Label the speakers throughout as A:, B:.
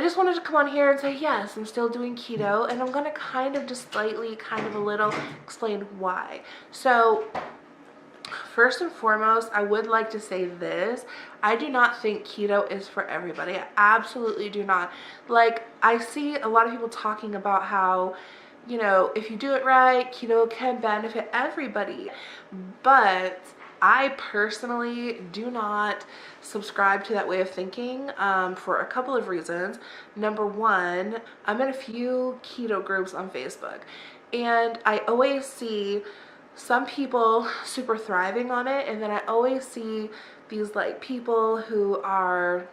A: just wanted to come on here and say, yes, I'm still doing keto, and I'm going to kind of just slightly, kind of a little, explain why. So first and foremost, I would like to say this. I do not think keto is for everybody. I absolutely do not. Like, I see a lot of people talking about how, you know, if you do it right, keto can benefit everybody. But I personally do not subscribe to that way of thinking for a couple of reasons. Number one, I'm in a few keto groups on Facebook, and I always see some people super thriving on it, and then I always see these like people who are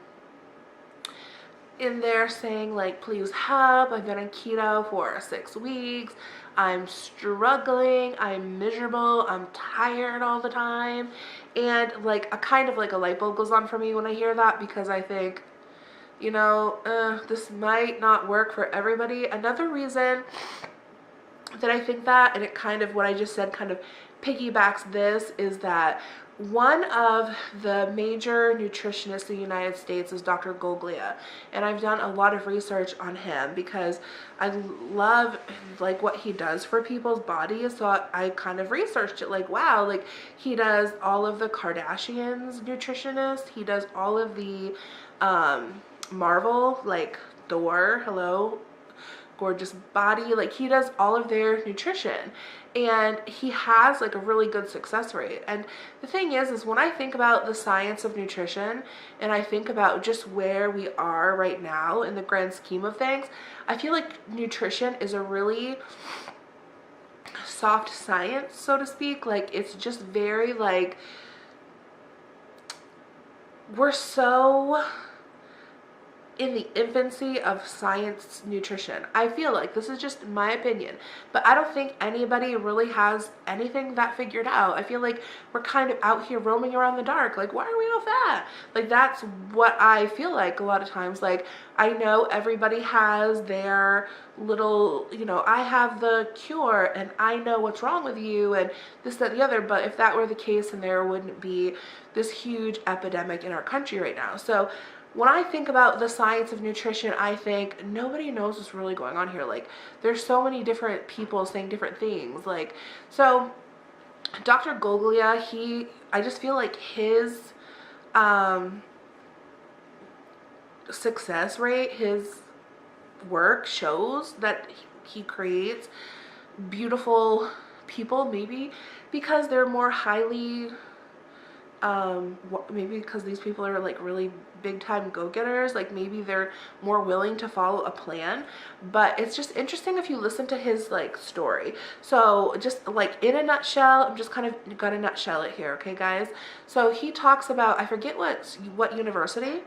A: in there saying like, please help, I've been on keto for 6 weeks, I'm struggling, I'm miserable, I'm tired all the time. And like a kind of like a light bulb goes on for me when I hear that, because I think, you know, this might not work for everybody. Another reason that I think that, and it kind of, what I just said kind of piggybacks this, is that one of the major nutritionists in the United States is Dr. Goglia, and I've done a lot of research on him because I love like what he does for people's bodies. So I kind of researched it, like, wow, like he does all of the Kardashians nutritionists, he does all of the Marvel, like Thor, hello, gorgeous body, like he does all of their nutrition, and he has like a really good success rate. And the thing is when I think about the science of nutrition and I think about just where we are right now in the grand scheme of things, I feel like nutrition is a really soft science, so to speak. Like, it's just very like, we're so in the infancy of science nutrition. I feel like, this is just my opinion, but I don't think anybody really has anything that figured out. I feel like we're kind of out here roaming around the dark, like, why are we off that? Like, that's what I feel like a lot of times. Like, I know everybody has their little, you know, I have the cure and I know what's wrong with you and this, that, the other, but if that were the case, then there wouldn't be this huge epidemic in our country right now. So when I think about the science of nutrition, I think nobody knows what's really going on here. Like, there's so many different people saying different things. Like, so Dr. Goglia, I just feel like his success rate, his work shows that he creates beautiful people, maybe because they're more highly maybe because these people are like really big time go-getters, like maybe they're more willing to follow a plan. But it's just interesting if you listen to his like story. So just like in a nutshell, I'm just kind of gonna nutshell it here, okay guys? So he talks about, I forget what university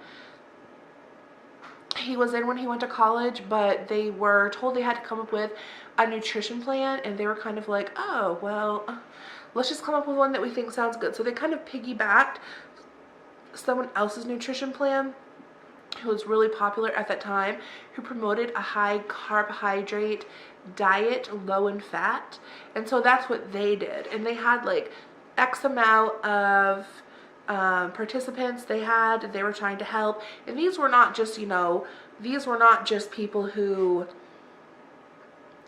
A: he was in when he went to college, but they were told they had to come up with a nutrition plan, and they were kind of like, oh well, let's just come up with one that we think sounds good. So they kind of piggybacked someone else's nutrition plan who was really popular at that time, who promoted a high carbohydrate diet, low in fat. And so that's what they did. And they had like X amount of participants they were trying to help. And these were not just, you know, these were not just people who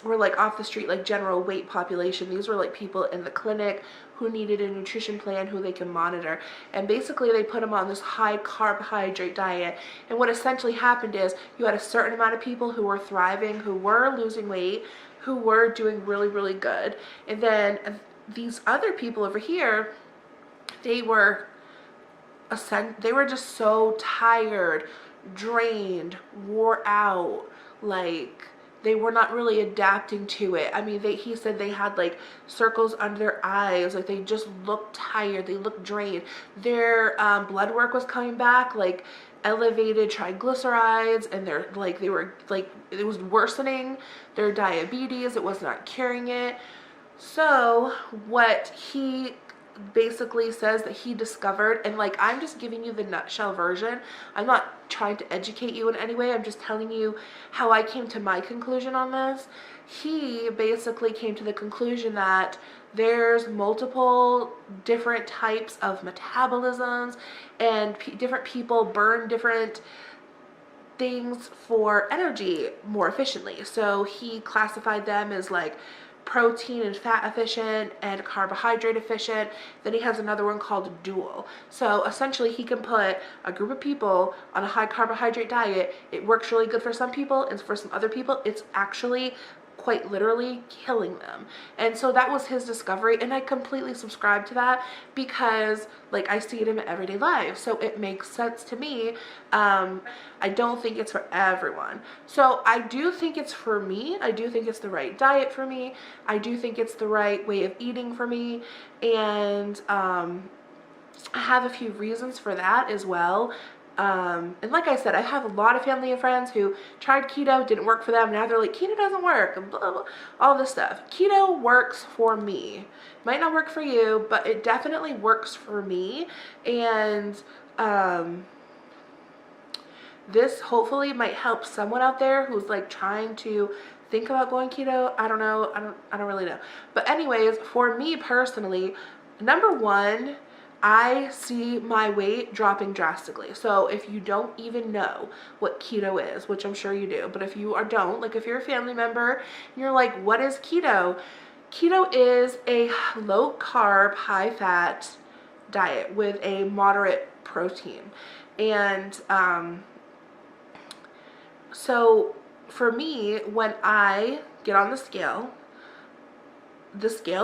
A: were like off the street, like general weight population. These were like people in the clinic who needed a nutrition plan, who they can monitor. And basically they put them on this high carbohydrate diet. And what essentially happened is you had a certain amount of people who were thriving, who were losing weight, who were doing really, really good. And then these other people over here, they were just so tired, drained, wore out, like they were not really adapting to it. I mean, he said they had like circles under their eyes, like they just looked tired, they looked drained. Their blood work was coming back, like elevated triglycerides, and they were like, it was worsening their diabetes, it was not curing it. So what he basically says that he discovered, and like I'm just giving you the nutshell version, I'm not trying to educate you in any way, I'm just telling you how I came to my conclusion on this. He basically came to the conclusion that there's multiple different types of metabolisms, and different people burn different things for energy more efficiently. So he classified them as like protein and fat efficient and carbohydrate efficient. Then he has another one called dual. So essentially he can put a group of people on a high carbohydrate diet. It works really good for some people, and for some other people it's actually quite literally killing them. And so that was his discovery, and I completely subscribe to that because like I see it in my everyday life, so it makes sense to me. I don't think it's for everyone. So I do think it's for me. I do think it's the right diet for me. I do think it's the right way of eating for me, and I have a few reasons for that as well. And like I said, I have a lot of family and friends who tried keto, didn't work for them. Now they're like, keto doesn't work, and blah, blah, all this stuff. Keto works for me. Might not work for you, but it definitely works for me. And this hopefully might help someone out there who's like trying to think about going keto. I don't know. I don't really know. But anyways, for me personally, number one, I see my weight dropping drastically. So if you don't even know what keto is, which I'm sure you do, but if you don't, like if you're a family member and you're like, what is keto? Keto is a low carb, high fat diet with a moderate protein. And so for me, when I get on the scale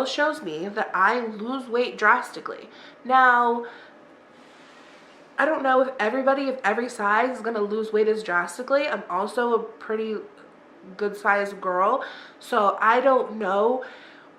A: shows me that I lose weight drastically. Now, I don't know if everybody of every size is going to lose weight as drastically. I'm also a pretty good sized girl, so I don't know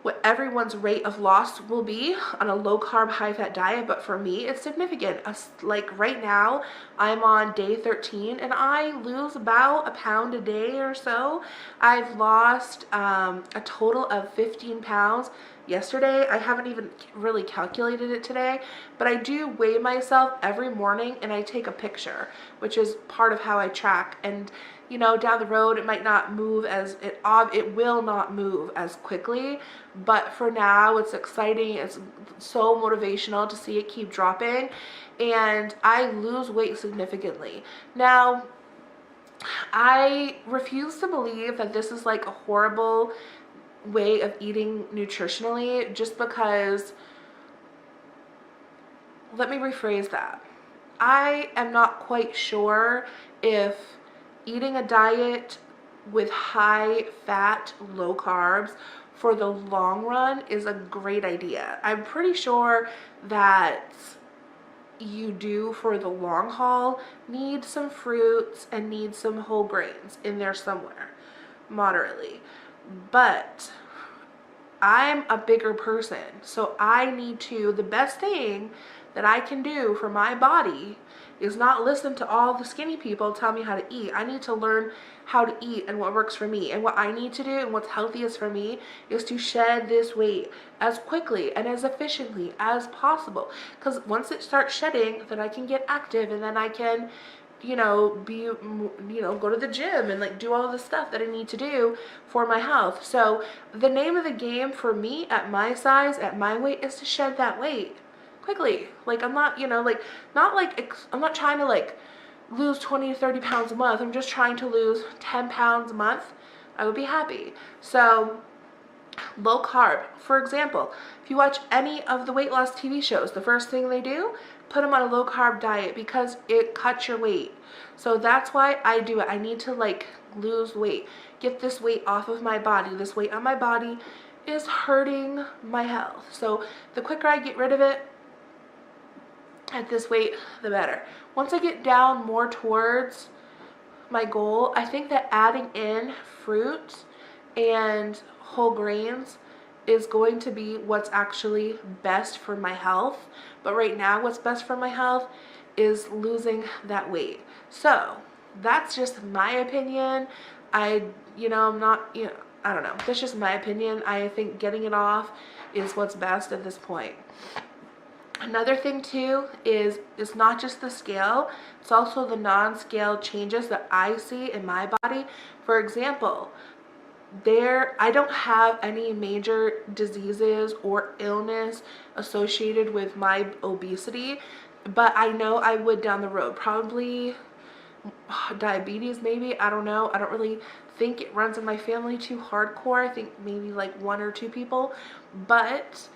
A: what everyone's rate of loss will be on a low carb, high fat diet, but for me, it's significant. Like right now, I'm on day 13 and I lose about a pound a day or so. I've lost a total of 15 pounds yesterday. I haven't even really calculated it today, but I do weigh myself every morning and I take a picture, which is part of how I track. And you know, down the road it might not move as it will not move as quickly, but for now it's exciting. It's so motivational to see it keep dropping, and I lose weight significantly. Now, I refuse to believe that this is like a horrible way of eating nutritionally, just because, let me rephrase that. I am not quite sure if eating a diet with high fat, low carbs for the long run is a great idea. I'm pretty sure that you do, for the long haul, need some fruits and need some whole grains in there somewhere, moderately. But I'm a bigger person, so I need to, the best thing that I can do for my body is not listen to all the skinny people tell me how to eat. I need to learn how to eat and what works for me. And what I need to do and what's healthiest for me is to shed this weight as quickly and as efficiently as possible. Because once it starts shedding, then I can get active, and then I can, you know, go to the gym and like do all the stuff that I need to do for my health. So the name of the game for me at my size, at my weight, is to shed that weight quickly. Like I'm not, I'm not trying to like lose 20 to 30 pounds a month. I'm just trying to lose 10 pounds a month. I would be happy. So low carb, for example, if you watch any of the weight loss TV shows, the first thing they do, put them on a low carb diet because it cuts your weight. So that's why I do it. I need to like lose weight, get this weight off of my body. This weight on my body is hurting my health. So the quicker I get rid of it at this weight, the better. Once I get down more towards my goal, I think that adding in fruit and whole grains is going to be what's actually best for my health. But right now, what's best for my health is losing that weight. So that's just my opinion. I'm not, I don't know. That's just my opinion. I think getting it off is what's best at this point. Another thing too is it's not just the scale, it's also the non-scale changes that I see in my body. For example, I don't have any major diseases or illness associated with my obesity, but I know I would down the road. Probably diabetes maybe, I don't know. I don't really think it runs in my family too hardcore. I think maybe like 1 or 2 people. But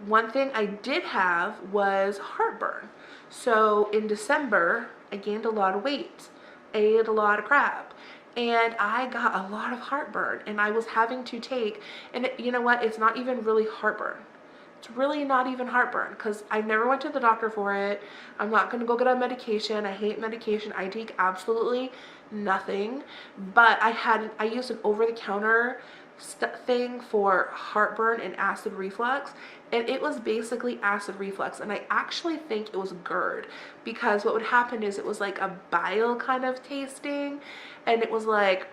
A: one thing I did have was heartburn. So in December, I gained a lot of weight, ate a lot of crap, and I got a lot of heartburn, and I was having to take, and you know what, it's not even really heartburn. It's really not even heartburn because I never went to the doctor for it. I'm not going to go get on medication. I hate medication. I take absolutely nothing. But I used an over-the-counter thing for heartburn and acid reflux, and it was basically acid reflux, and I actually think it was GERD, because what would happen is it was like a bile kind of tasting, and it was like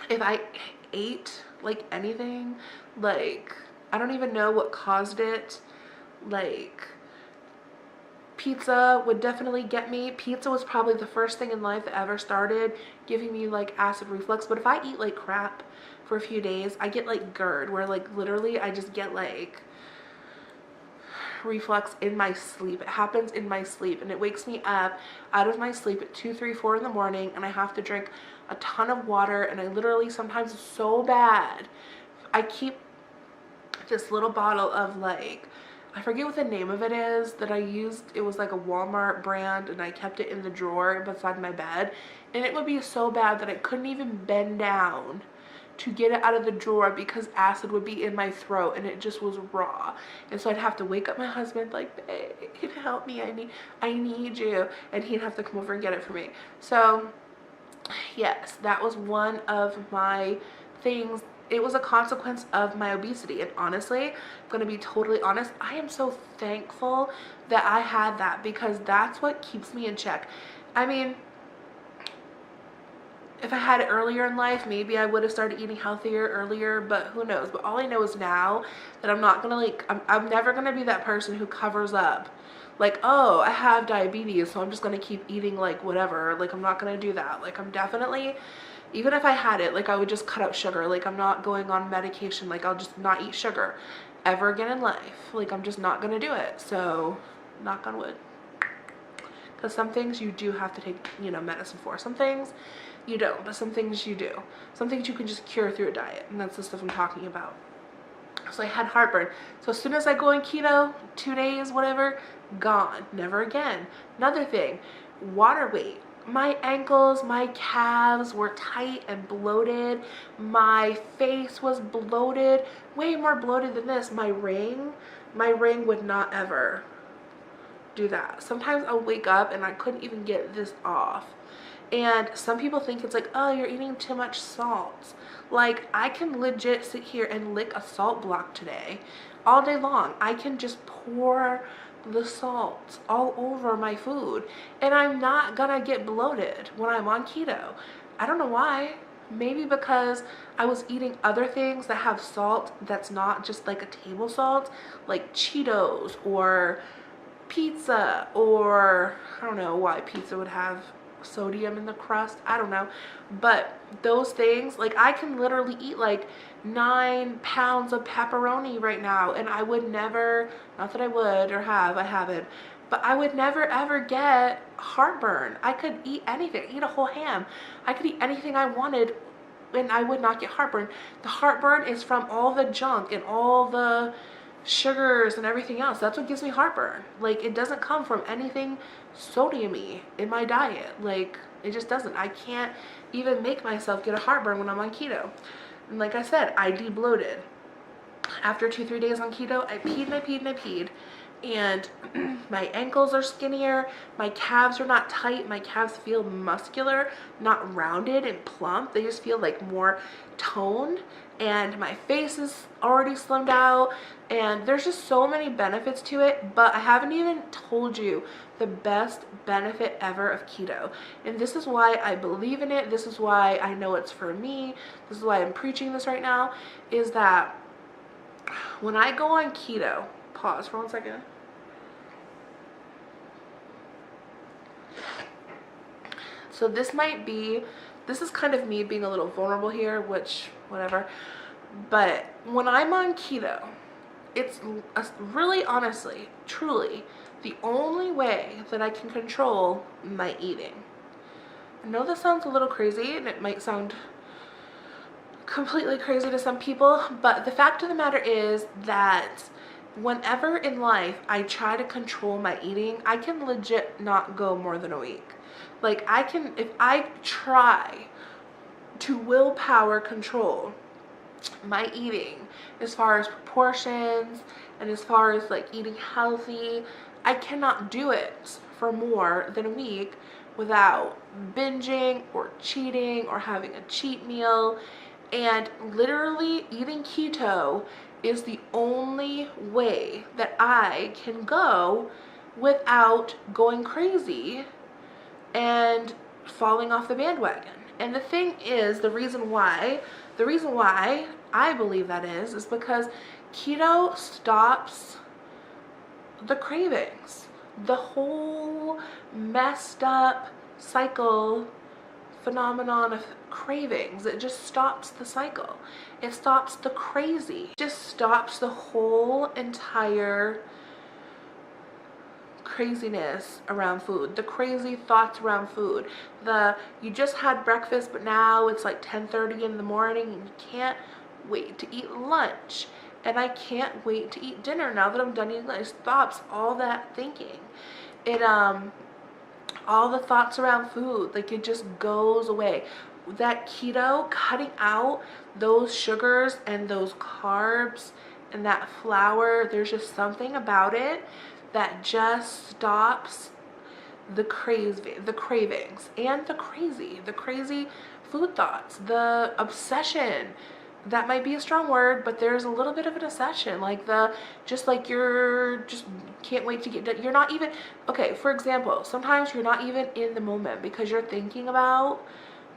A: if I ate like anything, like I don't even know what caused it, like pizza would definitely get me. Pizza was probably the first thing in life that ever started giving me like acid reflux. But if I eat like crap for a few days, I get like GERD, where like literally I just get like reflux in my sleep. It happens in my sleep, and it wakes me up out of my sleep at 2, 3, 4 in the morning, and I have to drink a ton of water, and I literally sometimes it's so bad. I keep this little bottle of like, I forget what the name of it is that I used. It was like a Walmart brand, and I kept it in the drawer beside my bed, and it would be so bad that I couldn't even bend down to get it out of the drawer because acid would be in my throat, and it just was raw. And so I'd have to wake up my husband like, babe, help me, I need you, and he'd have to come over and get it for me. So yes, that was one of my things. It was a consequence of my obesity, and honestly, I'm gonna be totally honest, I am so thankful that I had that, because that's what keeps me in check. I mean, if I had it earlier in life, maybe I would have started eating healthier earlier, but who knows. But all I know is now that I'm not gonna like, I'm never gonna be that person who covers up like, oh, I have diabetes, so I'm just gonna keep eating like whatever. Like, I'm not gonna do that. Like, I'm definitely, even if I had it, like I would just cut out sugar. Like, I'm not going on medication. Like, I'll just not eat sugar ever again in life. Like, I'm just not gonna do it. So, knock on wood. Because some things you do have to take, you know, medicine for. Some things you don't, but some things you do. Some things you can just cure through a diet, and that's the stuff I'm talking about. So I had heartburn. So as soon as I go on keto, 2 days, whatever, gone. Never again. Another thing, water weight. My ankles, my calves were tight and bloated. My face was bloated, way more bloated than this. My ring would not ever do that. Sometimes I'll wake up and I couldn't even get this off. And some people think it's like, oh, you're eating too much salt. Like, I can legit sit here and lick a salt block today all day long. I can just pour the salt all over my food, and I'm not gonna get bloated when I'm on keto. I don't know why. Maybe because I was eating other things that have salt that's not just like a table salt, like Cheetos or pizza, or I don't know why pizza would have sodium in the crust, I don't know, but those things, like I can literally eat like 9 pounds of pepperoni right now, and I would never, not that I would or have, I haven't, but I would never ever get heartburn. I could eat anything, eat a whole ham, I could eat anything I wanted and I would not get heartburn. The heartburn is from all the junk and all the sugars and everything else. That's what gives me heartburn. Like, it doesn't come from anything sodium-y in my diet. Like, it just doesn't. I can't even make myself get a heartburn when I'm on keto. And like I said, I de-bloated. After 2-3 days on keto, I peed and I peed and I peed. And my ankles are skinnier, my calves are not tight, my calves feel muscular, not rounded and plump. They just feel like more toned, and my face is already slimmed out, and there's just so many benefits to it. But I haven't even told you the best benefit ever of keto, and this is why I believe in it. This is why I know it's for me. This is why I'm preaching this right now, is that when I go on keto, pause for 1 second. So this is kind of me being a little vulnerable here, which, whatever. But when I'm on keto, it's really, honestly, truly the only way that I can control my eating. I know this sounds a little crazy, and it might sound completely crazy to some people, but the fact of the matter is that whenever in life I try to control my eating, I can legit not go more than a week. Like, I can, if I try to willpower control my eating as far as proportions and as far as like eating healthy, I cannot do it for more than a week without binging or cheating or having a cheat meal. And literally eating keto is the only way that I can go without going crazy and falling off the bandwagon. And the thing is, the reason why I believe that is because keto stops the cravings. The whole messed up cycle phenomenon of cravings, it just stops the cycle. It stops the crazy. It just stops the whole entire craziness around food, the crazy thoughts around food, the you just had breakfast but now it's like 10:30 in the morning and you can't wait to eat lunch, and I can't wait to eat dinner now that I'm done eating lunch. It stops all that thinking. It all the thoughts around food, like, it just goes away. That keto, cutting out those sugars and those carbs and that flour, there's just something about it that just stops the cravings and the crazy food thoughts, the obsession. That might be a strong word, but there's a little bit of an obsession, like you're just can't wait to get done. You're not even, okay, for example, sometimes you're not even in the moment because you're thinking about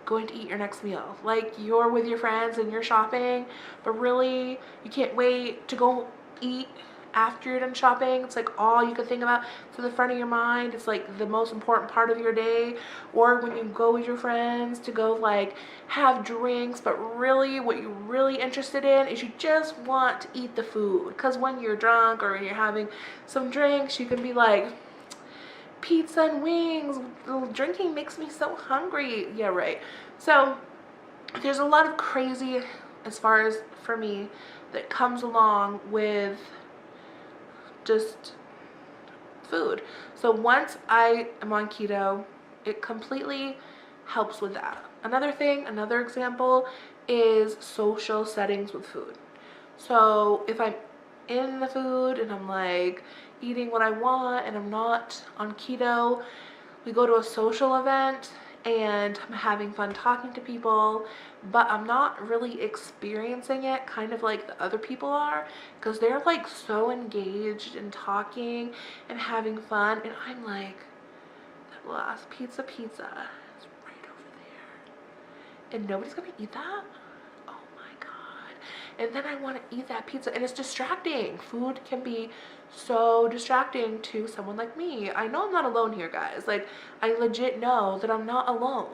A: going to eat your next meal. Like, you're with your friends and you're shopping, but really you can't wait to go eat after you're done shopping. It's like all you can think about to the front of your mind. It's like the most important part of your day. Or when you go with your friends to go like have drinks, but really what you're really interested in is you just want to eat the food. Because when you're drunk or when you're having some drinks, you can be like, pizza and wings, drinking makes me so hungry. Yeah, right. So there's a lot of crazy, as far as for me, that comes along with just food. So once I am on keto, it completely helps with that. Another example is social settings with food. So if I'm in the food and I'm like eating what I want and I'm not on keto, we go to a social event and I'm having fun talking to people, but I'm not really experiencing it kind of like the other people are, because they're like so engaged in talking and having fun, and I'm like, that last pizza is right over there and nobody's gonna eat that. Oh my god. And then I want to eat that pizza, and it's distracting. Food can be so distracting to someone like me. I know I'm not alone here, guys. Like, I legit know that I'm not alone.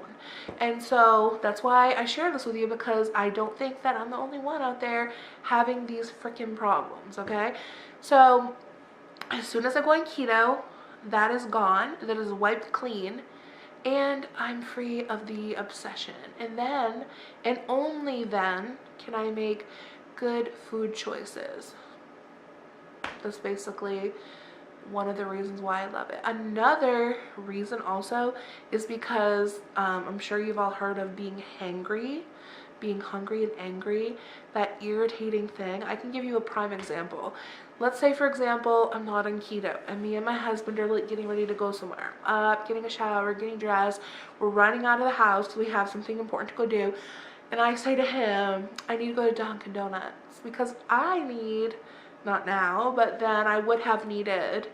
A: And so that's why I share this with you, because I don't think that I'm the only one out there having these freaking problems, okay? So as soon as I go on keto, that is gone, that is wiped clean, and I'm free of the obsession. And then, and only then, can I make good food choices. That's basically one of the reasons why I love it. Another reason also is because I'm sure you've all heard of being hangry, being hungry and angry, that irritating thing. I can give you a prime example. Let's say, for example, I'm not on keto and me and my husband are like getting ready to go somewhere, getting a shower, getting dressed, we're running out of the house because we have something important to go do, and I say to him, I need to go to Dunkin' Donuts because I need, not now, but then I would have needed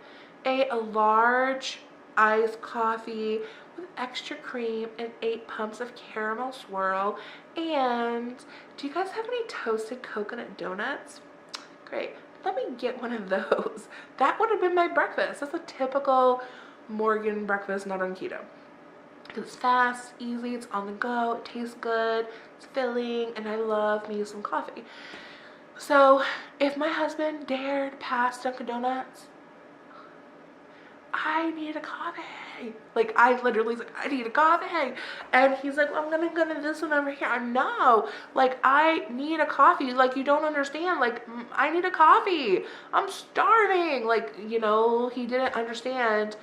A: a large iced coffee with extra cream and 8 pumps of caramel swirl. And do you guys have any toasted coconut donuts? Great, let me get one of those. That would have been my breakfast. That's a typical Morgan breakfast, not on keto. It's fast, easy, it's on the go, it tastes good, it's filling, and I love me some coffee. So if my husband dared pass Dunkin' Donuts, I need a coffee. Like, I literally was like, I need a coffee. And he's like, well, I'm gonna go to this one over here. No, like, I need a coffee. Like, you don't understand. Like, I need a coffee. I'm starving. Like, you know, he didn't understand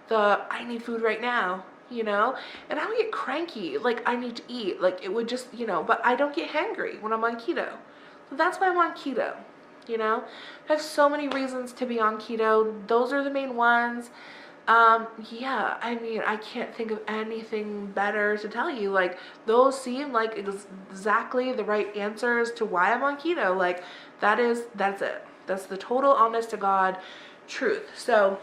A: the I need food right now, you know? And I would get cranky. Like, I need to eat. Like, it would just, you know, but I don't get hangry when I'm on keto. So that's why I'm on keto. You know, I have so many reasons to be on keto. Those are the main ones. Yeah, I mean, I can't think of anything better to tell you. Like, those seem like exactly the right answers to why I'm on keto. Like, that's it. That's the total honest to God truth. So,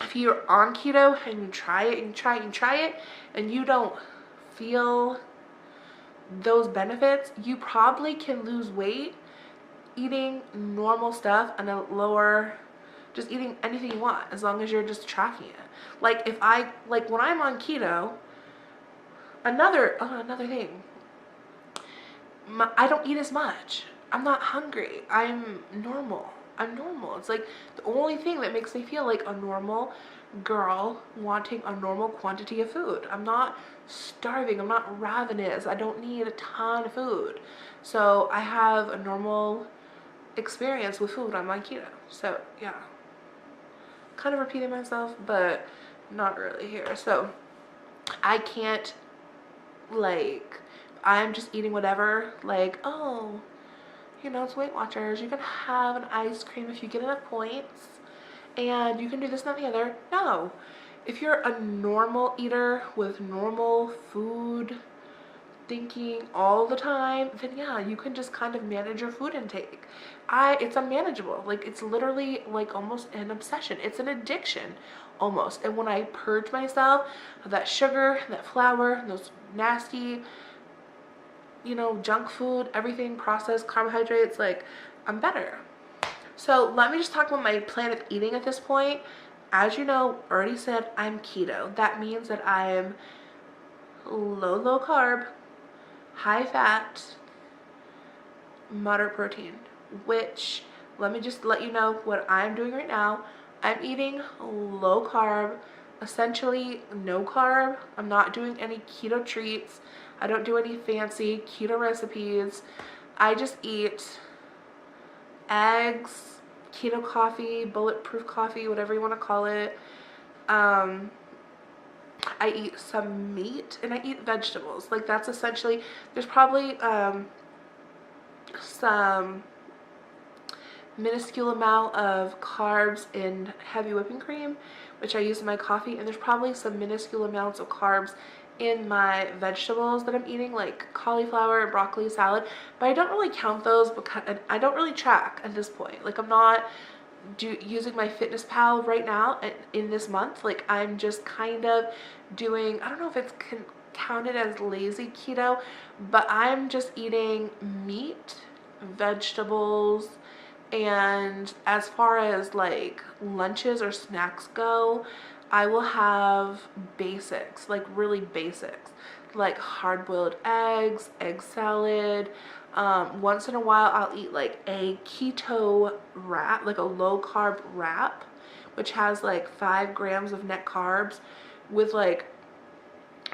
A: if you're on keto and you try it and you try it and try it and you don't feel those benefits, you probably can lose weight eating normal stuff and a lower, just eating anything you want as long as you're just tracking it. Like, if I, like, when I'm on keto, another thing, I don't eat as much. I'm not hungry. I'm normal. It's like the only thing that makes me feel like a normal girl wanting a normal quantity of food. I'm not starving. I'm not ravenous. I don't need a ton of food. So I have a normal experience with food on my keto. So yeah, kind of repeating myself, but not really here. So I can't, like, I'm just eating whatever, like, oh, you know, it's Weight Watchers, you can have an ice cream if you get enough points, and you can do this and that and the other. No, if you're a normal eater with normal food thinking all the time, then yeah, you can just kind of manage your food intake. It's unmanageable. Like, it's literally like almost an obsession. It's an addiction almost. And when I purge myself of that sugar, that flour, those nasty, you know, junk food, everything processed carbohydrates, like, I'm better. So let me just talk about my plan of eating at this point. As you know, already said, I'm keto. That means that I'm low carb, high fat, moderate protein, which, let me just let you know what I'm doing right now. I'm eating low carb, essentially no carb. I'm not doing any keto treats. I don't do any fancy keto recipes. I just eat eggs, keto coffee, bulletproof coffee, whatever you want to call it. I eat some meat and I eat vegetables. Like, that's essentially, there's probably some minuscule amount of carbs in heavy whipping cream, which I use in my coffee, and there's probably some minuscule amounts of carbs in my vegetables that I'm eating, like cauliflower and broccoli salad, but I don't really count those because I don't really track at this point. Like, I'm not using my Fitness Pal right now in this month. Like, I'm just kind of doing, I don't know if it's counted as lazy keto, but I'm just eating meat, vegetables, and as far as like lunches or snacks go, I will have basics, like really basics, like hard-boiled eggs, egg salad. Once in a while I'll eat like a keto wrap, like a low carb wrap, which has like 5 grams of net carbs with like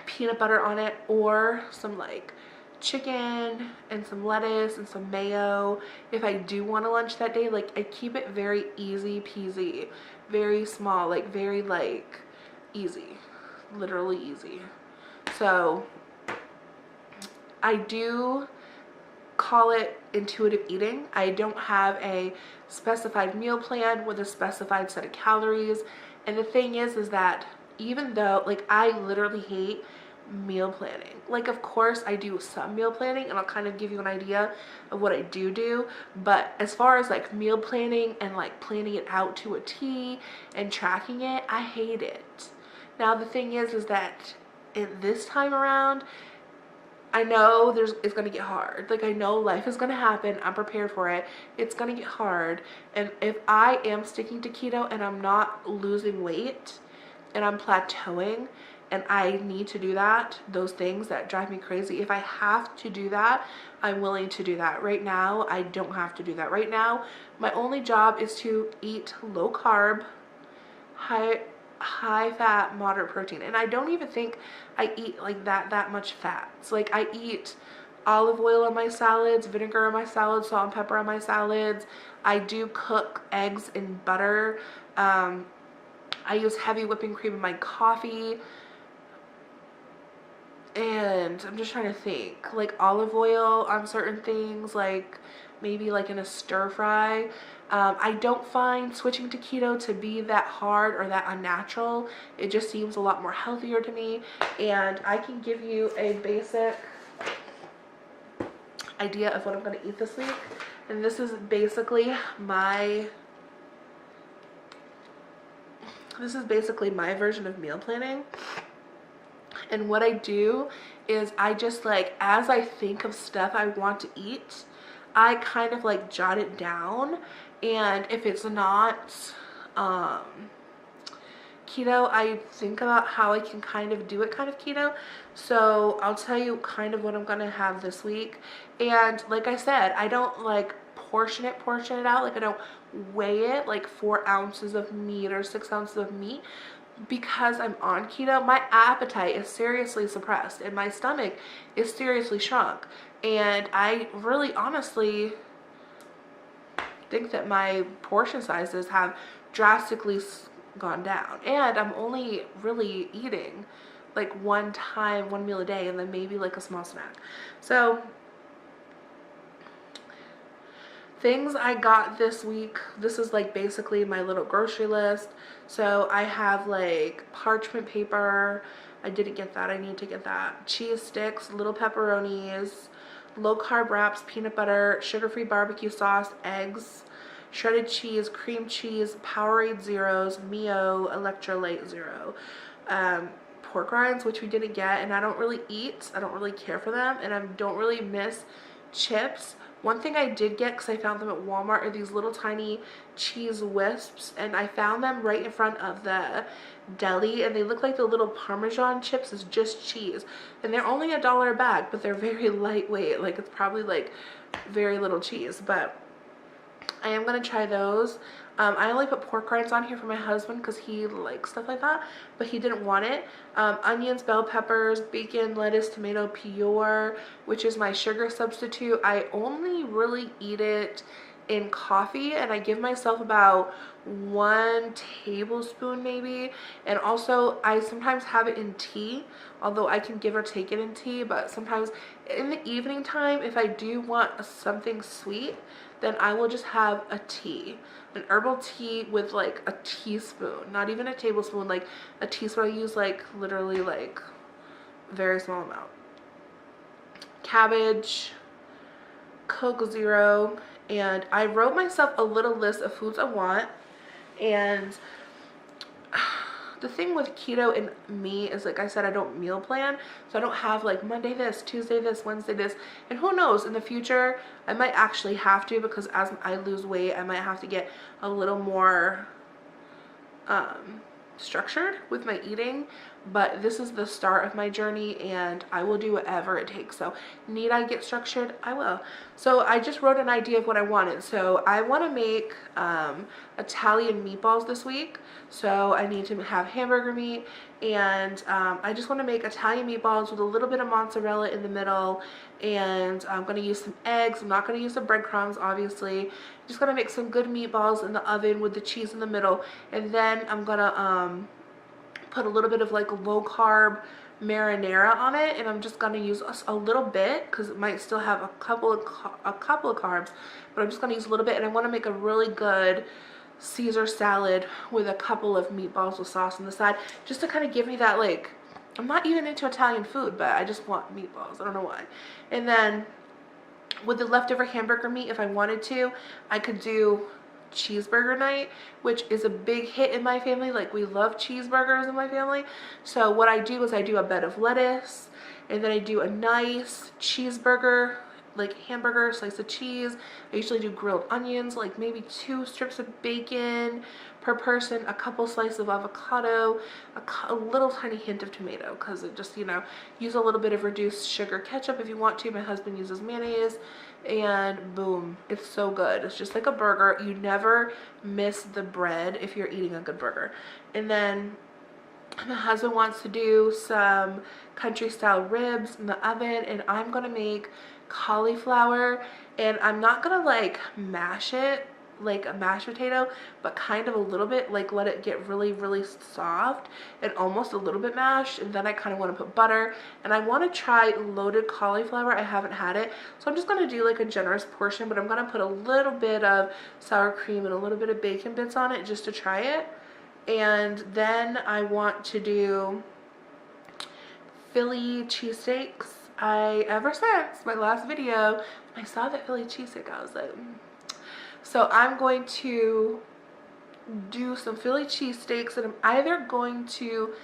A: peanut butter on it, or some like chicken and some lettuce and some mayo if I do want a lunch that day. Like, I keep it very easy peasy, very small, like very like easy, literally easy. So I do call it intuitive eating. I don't have a specified meal plan with a specified set of calories. And the thing is that even though, like, I literally hate meal planning. Like, of course I do some meal planning, and I'll kind of give you an idea of what I do, but as far as like meal planning and like planning it out to a T and tracking it, I hate it. Now the thing is that in this time around, I know it's gonna get hard. Like, I know life is gonna happen. I'm prepared for it. It's gonna get hard. And if I am sticking to keto and I'm not losing weight and I'm plateauing, and I need to do that, those things that drive me crazy, if I have to do that, I'm willing to do that. Right now, I don't have to do that. Right now, my only job is to eat low carb, high high fat, moderate protein. And I don't even think I eat like that much fats. Like I eat olive oil on my salads, vinegar on my salads, salt and pepper on my salads. I do cook eggs in butter. I use heavy whipping cream in my coffee. And I'm just trying to think, like olive oil on certain things, like maybe like in a stir fry. I don't find switching to keto to be that hard or that unnatural. It just seems a lot more healthier to me. And I can give you a basic idea of what I'm going to eat this week. And this is basically my version of meal planning. And what I do is I just like, as I think of stuff I want to eat, I kind of like jot it down. And if it's not keto, I think about how I can kind of do it kind of keto. So I'll tell you kind of what I'm going to have this week. And like I said, I don't like portion it out. Like I don't weigh it like 4 ounces of meat or 6 ounces of meat. Because I'm on keto, my appetite is seriously suppressed and my stomach is seriously shrunk. And I really honestly think that my portion sizes have drastically gone down. And I'm only really eating like one meal a day, and then maybe like a small snack. So things I got this week, this is like basically my little grocery list. So I have like parchment paper. I didn't get that. I need to get that. Cheese sticks, little pepperonis, low carb wraps, peanut butter, sugar-free barbecue sauce, eggs, shredded cheese, cream cheese, Powerade Zeros, Mio, Electrolyte Zero, pork rinds, which we didn't get, and I don't really eat. I don't really care for them, and I don't really miss chips. One thing I did get, because I found them at Walmart, are these little tiny cheese wisps, and I found them right in front of the deli, and they look like the little Parmesan chips. It's just cheese, and they're only $1 a bag, but they're very lightweight. Like it's probably like very little cheese, but I am going to try those. I only put pork rinds on here for my husband because he likes stuff like that, but he didn't want it. Onions, bell peppers, bacon, lettuce, tomato pure, which is my sugar substitute. I only really eat it in coffee, and I give myself about 1 tablespoon maybe. And also I sometimes have it in tea, although I can give or take it in tea. But sometimes in the evening time, if I do want something sweet, then I will just have a tea, an herbal tea with like a teaspoon, not even a tablespoon, like a teaspoon. I use like literally like very small amount. Cabbage, Coke Zero, and I wrote myself a little list of foods I want. And the thing with keto and me is, like I said, I don't meal plan, so I don't have like Monday this, Tuesday this, Wednesday this, and who knows, in the future I might actually have to, because as I lose weight I might have to get a little more structured with my eating. But this is the start of my journey, and I will do whatever it takes. So need I get structured? I will. So I just wrote an idea of what I wanted. So I want to make Italian meatballs this week. So I need to have hamburger meat, and I just want to make Italian meatballs with a little bit of mozzarella in the middle. And I'm going to use some eggs. I'm not going to use the breadcrumbs, obviously. I'm just going to make some good meatballs in the oven with the cheese in the middle. And then I'm going to put a little bit of like a low carb marinara on it, and I'm just going to use a little bit because it might still have a couple of carbs, but I'm just going to use a little bit. And I want to make a really good Caesar salad with a couple of meatballs with sauce on the side, just to kind of give me that, like, I'm not even into Italian food, but I just want meatballs. I don't know why. And then with the leftover hamburger meat, if I wanted to, I could do cheeseburger night, which is a big hit in my family. Like, we love cheeseburgers in my family. So what I do is I do a bed of lettuce, and then I do a nice cheeseburger, like hamburger, slice of cheese. I usually do grilled onions, like maybe 2 strips of bacon per person, a couple slices of avocado, a little tiny hint of tomato, because it just, you know, use a little bit of reduced sugar ketchup if you want to. My husband uses mayonnaise, and boom, it's so good. It's just like a burger. You never miss the bread if you're eating a good burger. And then My husband wants to do some country style ribs in the oven, and I'm gonna make cauliflower, and I'm not gonna like mash it like a mashed potato, but kind of a little bit, like let it get really soft and almost a little bit mashed. And then I kind of want to put butter, and I want to try loaded cauliflower. I haven't had it, so I'm just going to do like a generous portion, but I'm going to put a little bit of sour cream and a little bit of bacon bits on it just to try it. And then I want to do Philly cheesesteaks. Ever since my last video, I saw that Philly cheesesteak, I was like, So I'm going to do some Philly cheesesteaks, and I'm either going to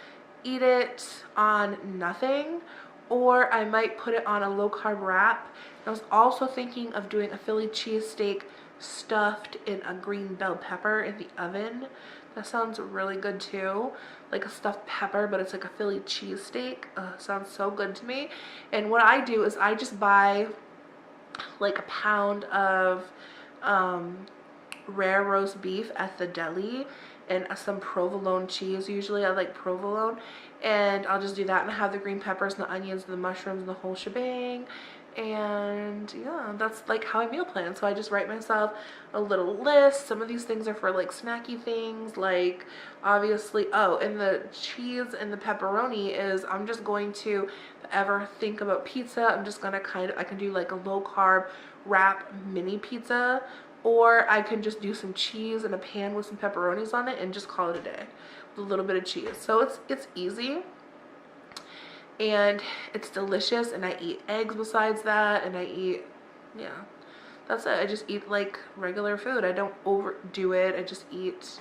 A: eat it on nothing, or I might put it on a low carb wrap. I was also thinking of doing a Philly cheesesteak stuffed in a green bell pepper in the oven. That sounds really good too. Like a stuffed pepper, but it's like a Philly cheesesteak. Sounds so good to me. And what I do is I just buy like a pound of rare roast beef at the deli and some provolone cheese. Usually I like provolone, and I'll just do that, and I have the green peppers and the onions and the mushrooms and the whole shebang. And yeah, that's like how I meal plan. So I just write myself a little list. Some of these things are for like snacky things, like obviously, oh, and the cheese and the pepperoni is, I'm just going to, if I ever think about pizza, I'm just gonna I can do like a low carb wrap mini pizza, or I can just do some cheese in a pan with some pepperonis on it and just call it a day with a little bit of cheese. So it's easy and it's delicious, and I eat eggs besides that, and I eat, yeah, that's it. I just eat like regular food. I don't overdo it. I just eat,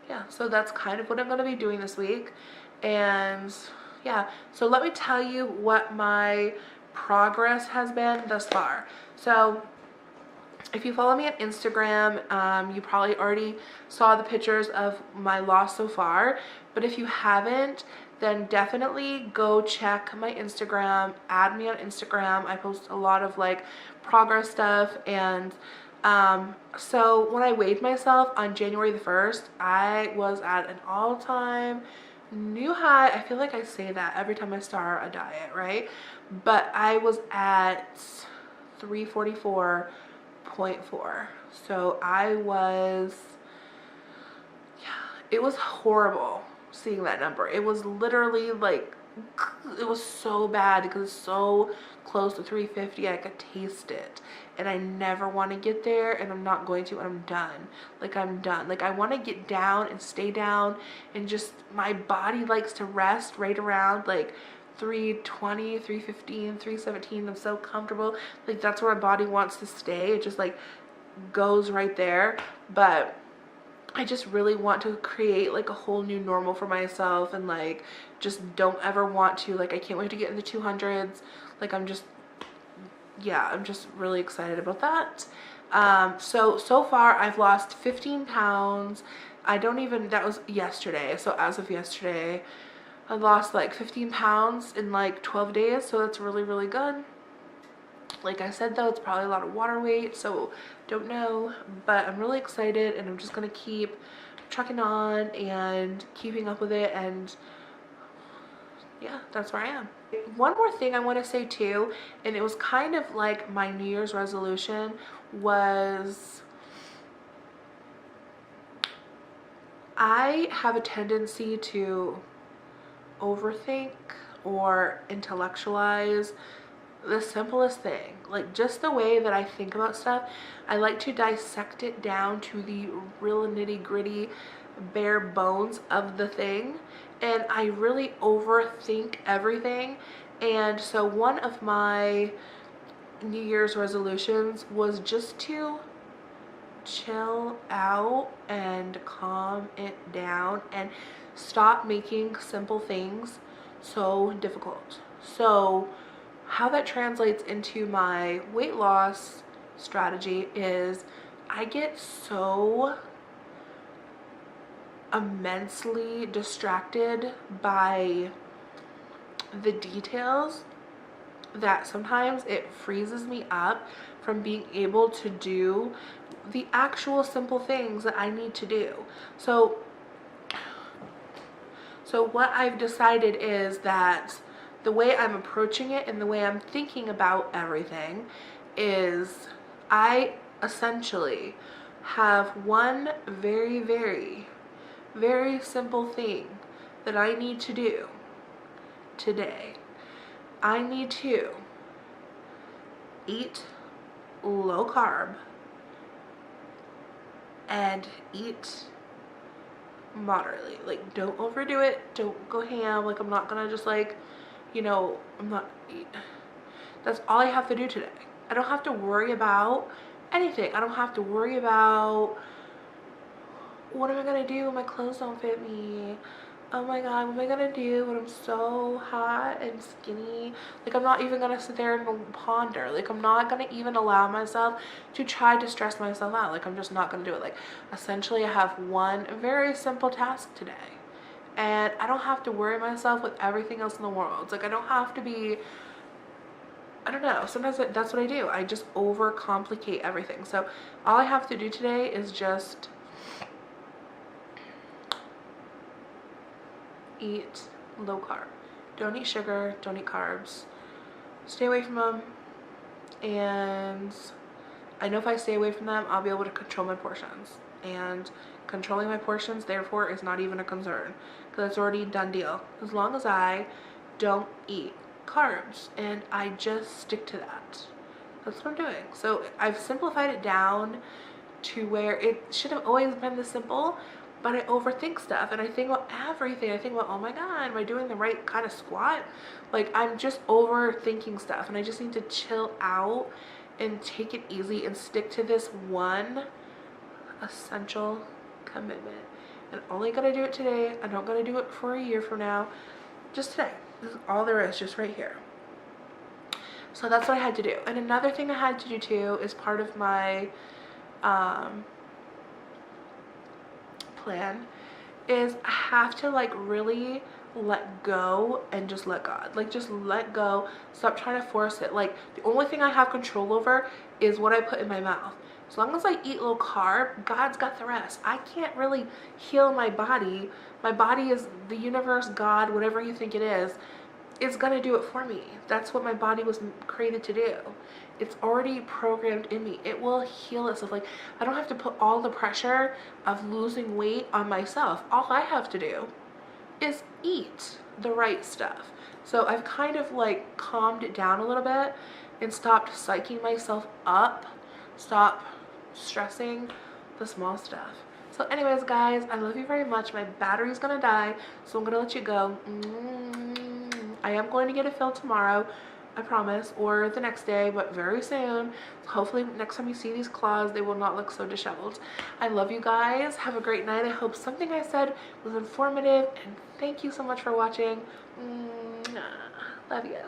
A: yeah. So that's kind of what I'm going to be doing this week. And yeah, so let me tell you what my progress has been thus far. So if you follow me on Instagram, you probably already saw the pictures of my loss so far, but if you haven't, then definitely go check my Instagram, add me on Instagram. I post a lot of like progress stuff. And so when I weighed myself on January the 1st, I was at an all-time new high. I feel like I say that every time I start a diet, right? But I was at 344.4. So I was, yeah, it was horrible seeing that number. It was literally like, it was so bad because it's so close to 350. I could taste it, and I never want to get there, and I'm not going to, and I'm done. Like, I'm done. Like, I want to get down and stay down, and just, my body likes to rest right around like 320, 315, 317. I'm so comfortable. Like, that's where my body wants to stay. It just like goes right there. But I just really want to create like a whole new normal for myself, and like just don't ever want to, like, I can't wait to get in the 200s. Like, I'm just, yeah, I'm just really excited about that. So far I've lost 15 pounds. I don't even, that was yesterday. So as of yesterday, I lost like 15 pounds in like 12 days. So that's really good. Like I said though, it's probably a lot of water weight, so don't know, but I'm really excited, and I'm just gonna keep trucking on and keeping up with it. And yeah, that's where I am. One more thing I want to say too, and it was kind of like my New Year's resolution, was I have a tendency to overthink or intellectualize the simplest thing. Like, just the way that I think about stuff, I like to dissect it down to the real nitty-gritty bare bones of the thing, and I really overthink everything. And so one of my New Year's resolutions was just to chill out and calm it down and stop making simple things so difficult. So how that translates into my weight loss strategy is I get so immensely distracted by the details that sometimes it freezes me up from being able to do the actual simple things that I need to do. So So what I've decided is that the way I'm approaching it and the way I'm thinking about everything is I essentially have one very, very, very simple thing that I need to do today. I need to eat low carb and eat moderately. Like, don't overdo it, don't go ham. Like, I'm not gonna just like, you know, I'm not, that's all I have to do today. I don't have to worry about anything. I don't have to worry about what am I gonna do when my clothes don't fit me. Oh my god, what am I gonna do when I'm so hot and skinny? Like, I'm not even gonna sit there and ponder. Like, I'm not gonna even allow myself to try to stress myself out. Like, I'm just not gonna do it. Like, essentially I have one very simple task today, and I don't have to worry myself with everything else in the world. It's like, I don't have to be, I don't know, sometimes that's what I do. I just overcomplicate everything. So all I have to do today is just eat low carb. Don't eat sugar, don't eat carbs. Stay away from them. And I know if I stay away from them, I'll be able to control my portions. And controlling my portions, therefore, is not even a concern, because it's already a done deal. As long as I don't eat carbs and I just stick to that. That's what I'm doing. So I've simplified it down to where it should have always been this simple, but I overthink stuff and I think about everything. I think about, oh my god, am I doing the right kind of squat? Like, I'm just overthinking stuff, and I just need to chill out and take it easy and stick to this one essential commitment. And only gonna do it today. I don't gonna do it for a year from now. Just today. This is all there is, just right here. So that's what I had to do. And another thing I had to do too is part of my plan is I have to like really let go and just let God. Like, just let go. Stop trying to force it. Like, the only thing I have control over is what I put in my mouth. As long as I eat low carb, God's got the rest. I can't really heal my body. My body is the universe, God, whatever you think it is gonna do it for me. That's what my body was created to do. It's already programmed in me. It will heal itself. Like, I don't have to put all the pressure of losing weight on myself. All I have to do is eat the right stuff. So I've kind of like calmed it down a little bit and stopped psyching myself up. Stop stressing the small stuff. So anyways, guys, I love you very much. My battery's gonna die, so I'm gonna let you go. I am going to get it filled tomorrow, I promise, or the next day, but very soon. Hopefully next time you see these claws, they will not look so disheveled. I love you guys. Have a great night. I hope something I said was informative, and thank you so much for watching. Love you.